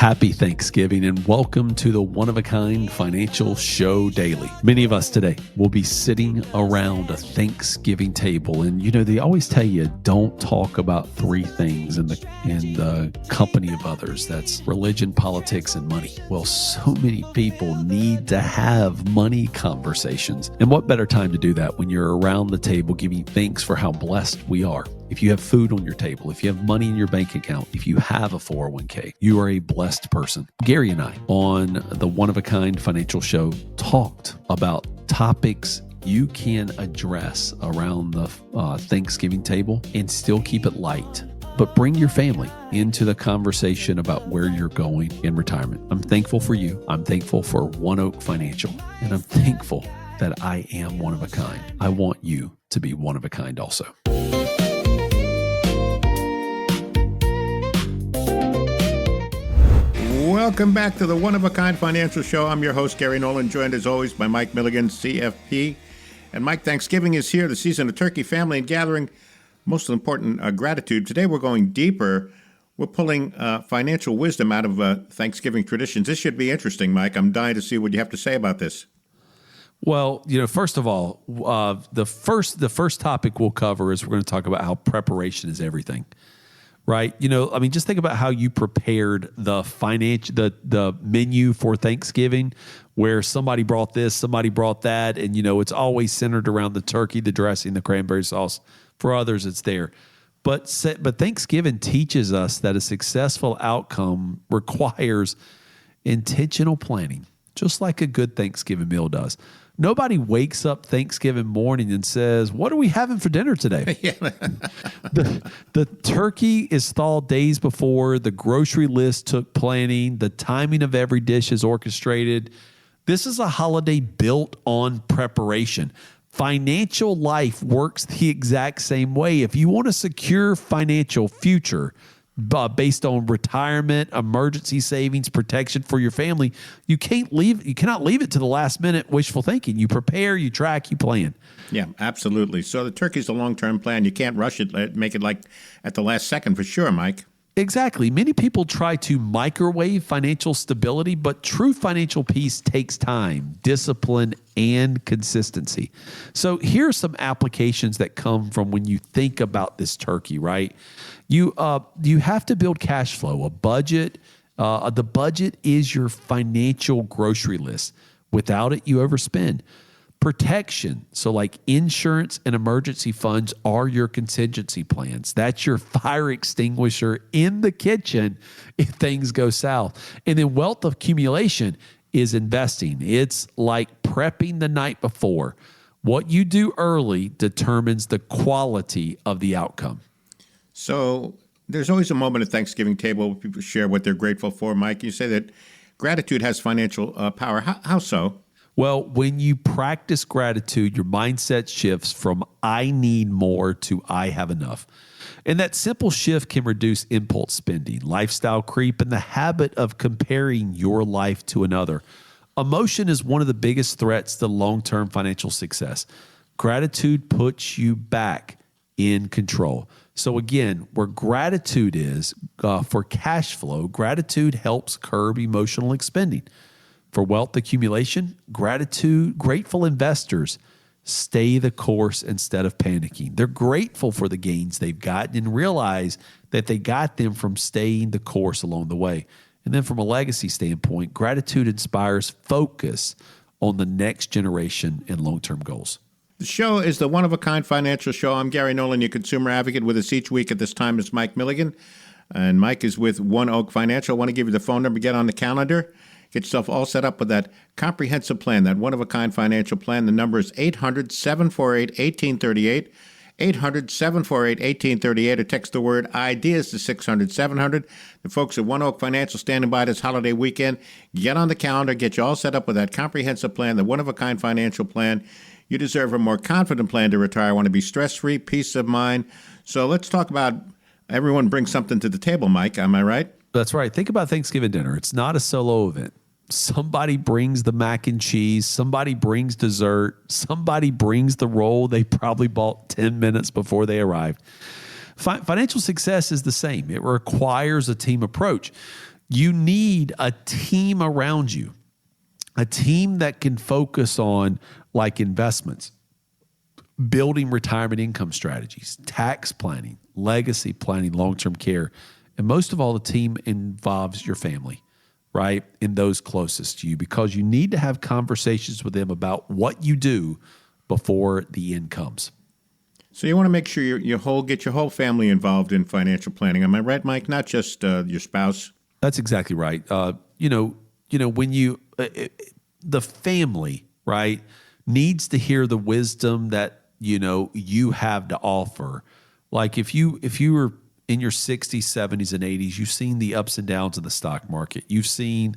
Happy Thanksgiving and welcome to the One of a Kind Financial Show Daily. Many of us today will be sitting around a Thanksgiving table, and they always tell you don't talk about three things in the company of others. That's religion, politics, and money. Well, so many people need to have money conversations. And what better time to do that when you're around the table giving thanks for how blessed we are? If you have food on your table, if you have money in your bank account, if you have a 401k, you are a blessed person. Gary and I on the One of a Kind Financial Show talked about topics you can address around the Thanksgiving table and still keep it light, but bring your family into the conversation about where you're going in retirement. I'm thankful for you. I'm thankful for One Oak Financial, and I'm thankful that I am one of a kind. I want you to be one of a kind also. Welcome back to the One of a Kind Financial Show. I'm your host, Gary Nolan, joined as always by Mike Milligan, CFP. And Mike, Thanksgiving is here, the season of turkey, family, and gathering. Most important, gratitude. Today we're going deeper. We're pulling financial wisdom out of Thanksgiving traditions. This should be interesting, Mike. I'm dying to see what you have to say about this. Well, first of all, the first topic we'll cover is we're going to talk about how preparation is everything. Right. Just think about how you prepared the menu for Thanksgiving, where somebody brought this, somebody brought that. And, it's always centered around the turkey, the dressing, the cranberry sauce. For others, it's there. But Thanksgiving teaches us that a successful outcome requires intentional planning, just like a good Thanksgiving meal does. Nobody wakes up Thanksgiving morning and says, "What are we having for dinner today?" The turkey is thawed days before. The grocery list took planning. The timing of every dish is orchestrated. This is a holiday built on preparation. Financial life works the exact same way. If you want a secure financial future based on retirement, emergency savings, protection for your family, you cannot leave it to the last minute wishful thinking. You prepare, you track, you plan. Yeah, absolutely. So the turkey's a long-term plan. You can't rush it, make it like at the last second for sure, Mike. Exactly. Many people try to microwave financial stability, but true financial peace takes time, discipline, and consistency. So here are some applications that come from when you think about this turkey, right? You have to build cash flow, a budget. The budget is your financial grocery list. Without it, you overspend. Protection, so like insurance and emergency funds are your contingency plans. That's your fire extinguisher in the kitchen if things go south. And then wealth accumulation is investing. It's like prepping the night before. What you do early determines the quality of the outcome. So there's always a moment at Thanksgiving table where people share what they're grateful for. Mike, you say that gratitude has financial power. How so? Well, when you practice gratitude, your mindset shifts from I need more to I have enough. And that simple shift can reduce impulse spending, lifestyle creep, and the habit of comparing your life to another. Emotion is one of the biggest threats to long-term financial success. Gratitude puts you back in control. So again, where gratitude is for cash flow, gratitude helps curb emotional expending. For wealth accumulation, grateful investors stay the course instead of panicking. They're grateful for the gains they've gotten and realize that they got them from staying the course along the way. And then from a legacy standpoint, gratitude inspires focus on the next generation and long-term goals. The show is the One of a Kind Financial Show. I'm Gary Nolan, your consumer advocate. With us each week at this time is Mike Milligan. And Mike is with One Oak Financial. I want to give you the phone number, get on the calendar. Get yourself all set up with that comprehensive plan, that one-of-a-kind financial plan. The number is 800-748-1838, 800-748-1838, or text the word IDEAS to 600-700. The folks at One Oak Financial standing by this holiday weekend. Get on the calendar, get you all set up with that comprehensive plan, the one-of-a-kind financial plan. You deserve a more confident plan to retire. I want to be stress-free, peace of mind. So let's talk about everyone brings something to the table, Mike. Am I right? That's right. Think about Thanksgiving dinner. It's not a solo event. Somebody brings the mac and cheese. Somebody brings dessert. Somebody brings the roll they probably bought 10 minutes before they arrived. Financial success is the same. It requires a team approach. You need a team around you, a team that can focus on like investments, building retirement income strategies, tax planning, legacy planning, long-term care. And most of all, the team involves your family, right? And those closest to you, because you need to have conversations with them about what you do before the end comes. So you want to make sure get your whole family involved in financial planning. Am I right, Mike? Not just your spouse. That's exactly right. When the family, right, needs to hear the wisdom that, you have to offer. Like if you were in your 60s, 70s, and 80s, you've seen the ups and downs of the stock market. You've seen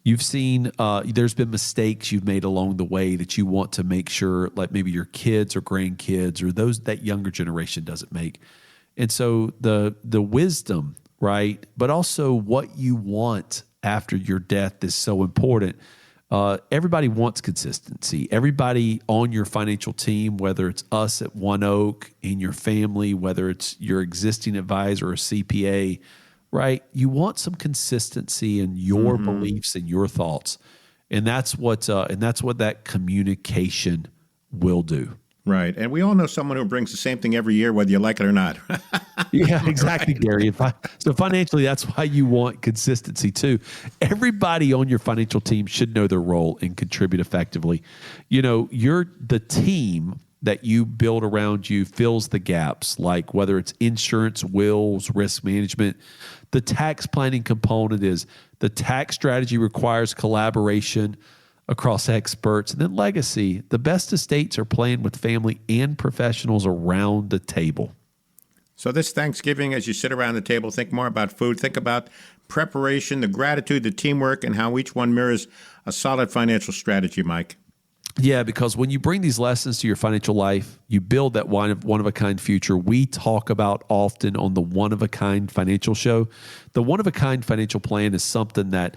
there's been mistakes you've made along the way that you want to make sure, like maybe your kids or grandkids or that younger generation doesn't make. And so the wisdom, right, but also what you want after your death is so important. Everybody wants consistency. Everybody on your financial team, whether it's us at OneOak, in your family, whether it's your existing advisor or CPA, right? You want some consistency in your beliefs and your thoughts, and that's what that communication will do. Right, and we all know someone who brings the same thing every year, whether you like it or not. Yeah, exactly, right. Gary. So financially, that's why you want consistency too. Everybody on your financial team should know their role and contribute effectively. The team that you build around you fills the gaps, like whether it's insurance, wills, risk management. The tax planning component is the tax strategy requires collaboration across experts. And then legacy, the best estates are planned with family and professionals around the table. So this Thanksgiving, as you sit around the table, think more about food, think about preparation, the gratitude, the teamwork, and how each one mirrors a solid financial strategy, Mike. Yeah, because when you bring these lessons to your financial life, you build that one-of-a-kind future. We talk about often on the One-of-a-Kind Financial Show. The One-of-a-Kind Financial Plan is something that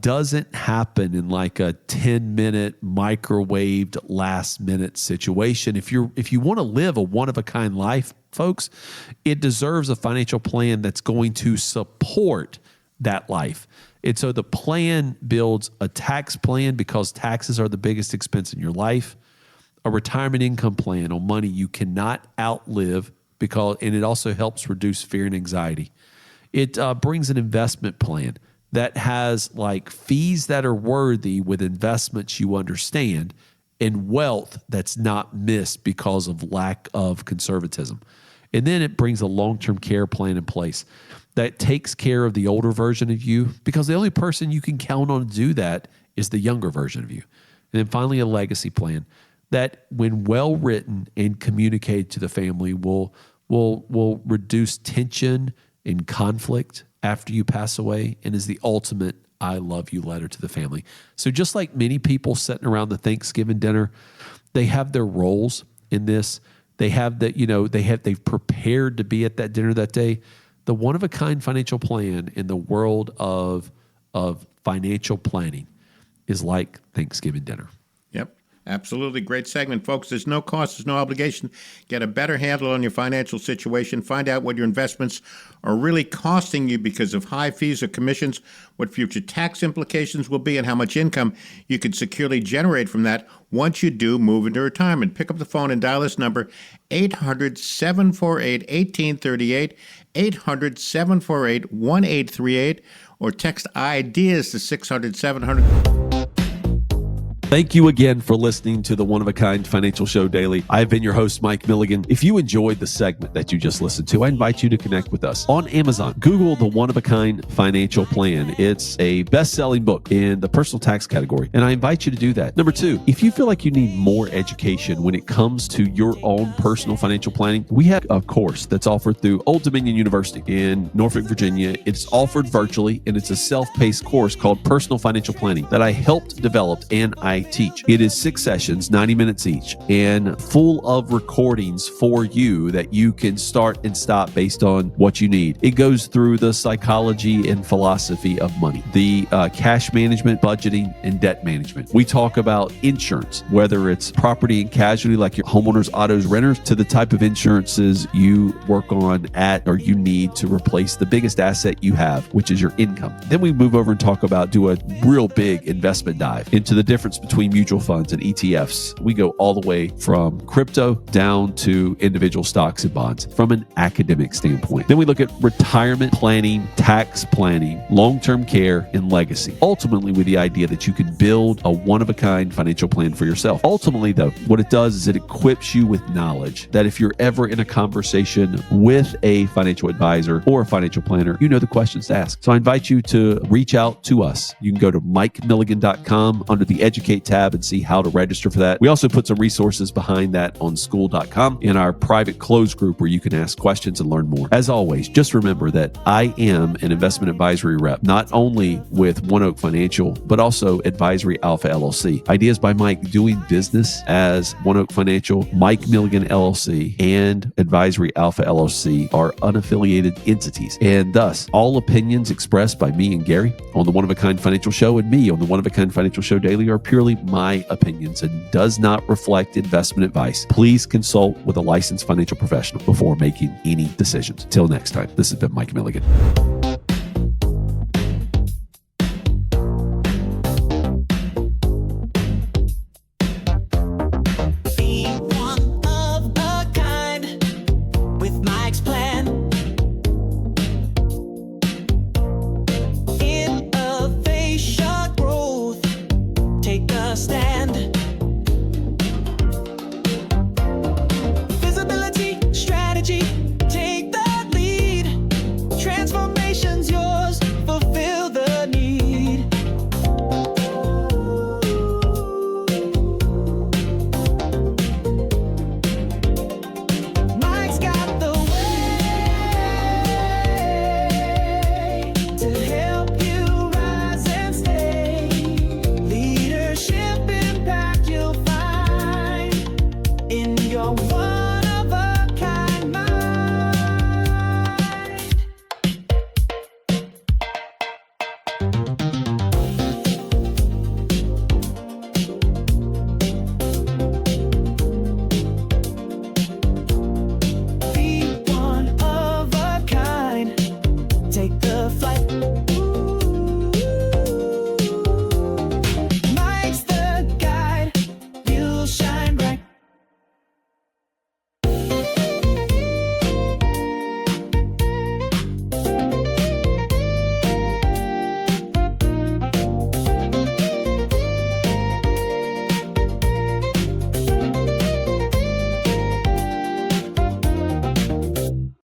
doesn't happen in like a 10-minute microwaved last-minute situation. If you want to live a one-of-a-kind life, folks, it deserves a financial plan that's going to support that life. And so the plan builds a tax plan because taxes are the biggest expense in your life, a retirement income plan on money you cannot outlive, and it also helps reduce fear and anxiety. It brings an investment plan that has like fees that are worthy with investments you understand and wealth that's not missed because of lack of conservatism. And then it brings a long-term care plan in place that takes care of the older version of you, because the only person you can count on to do that is the younger version of you. And then finally, a legacy plan that, when well written and communicated to the family, will reduce tension and conflict after you pass away, and is the ultimate I love you letter to the family. So just like many people sitting around the Thanksgiving dinner, they have their roles in this. They have that, they've prepared to be at that dinner that day. The one-of-a-kind financial plan in the world of financial planning is like Thanksgiving dinner. Yep, absolutely. Great segment, folks. There's no cost, there's no obligation. Get a better handle on your financial situation. Find out what your investments are really costing you because of high fees or commissions, what future tax implications will be, and how much income you can securely generate from that once you do move into retirement. Pick up the phone and dial this number, 800-748-1838, 800-748-1838, or text IDEAS to 600-700. Thank you again for listening to the One-of-a-Kind Financial Show Daily. I've been your host, Mike Milligan. If you enjoyed the segment that you just listened to, I invite you to connect with us on Amazon. Google the One-of-a-Kind Financial Plan. It's a best-selling book in the personal tax category, and I invite you to do that. Number two, if you feel like you need more education when it comes to your own personal financial planning, we have a course that's offered through Old Dominion University in Norfolk, Virginia. It's offered virtually, and it's a self-paced course called Personal Financial Planning that I helped develop, and I I teach. It is 6 sessions, 90 minutes each, and full of recordings for you that you can start and stop based on what you need. It goes through the psychology and philosophy of money, the cash management, budgeting, and debt management. We talk about insurance, whether it's property and casualty like your homeowners, autos, renters, to the type of insurances you work on at or you need to replace the biggest asset you have, which is your income. Then we move over and do a real big investment dive into the difference between mutual funds and ETFs. We go all the way from crypto down to individual stocks and bonds from an academic standpoint. Then we look at retirement planning, tax planning, long-term care, and legacy. Ultimately, with the idea that you can build a one-of-a-kind financial plan for yourself. Ultimately, though, what it does is it equips you with knowledge that if you're ever in a conversation with a financial advisor or a financial planner, you know the questions to ask. So I invite you to reach out to us. You can go to MikeMilligan.com under the Educate tab and see how to register for that. We also put some resources behind that on school.com in our private closed group where you can ask questions and learn more. As always, just remember that I am an investment advisory rep, not only with OneOak Financial, but also Advisory Alpha LLC. Ideas by Mike doing business as OneOak Financial, Mike Milligan LLC, and Advisory Alpha LLC are unaffiliated entities. And thus, all opinions expressed by me and Gary on the One of a Kind Financial Show and me on the One of a Kind Financial Show Daily are purely my opinions and does not reflect investment advice. Please consult with a licensed financial professional before making any decisions. Till next time, this has been Mike Milligan.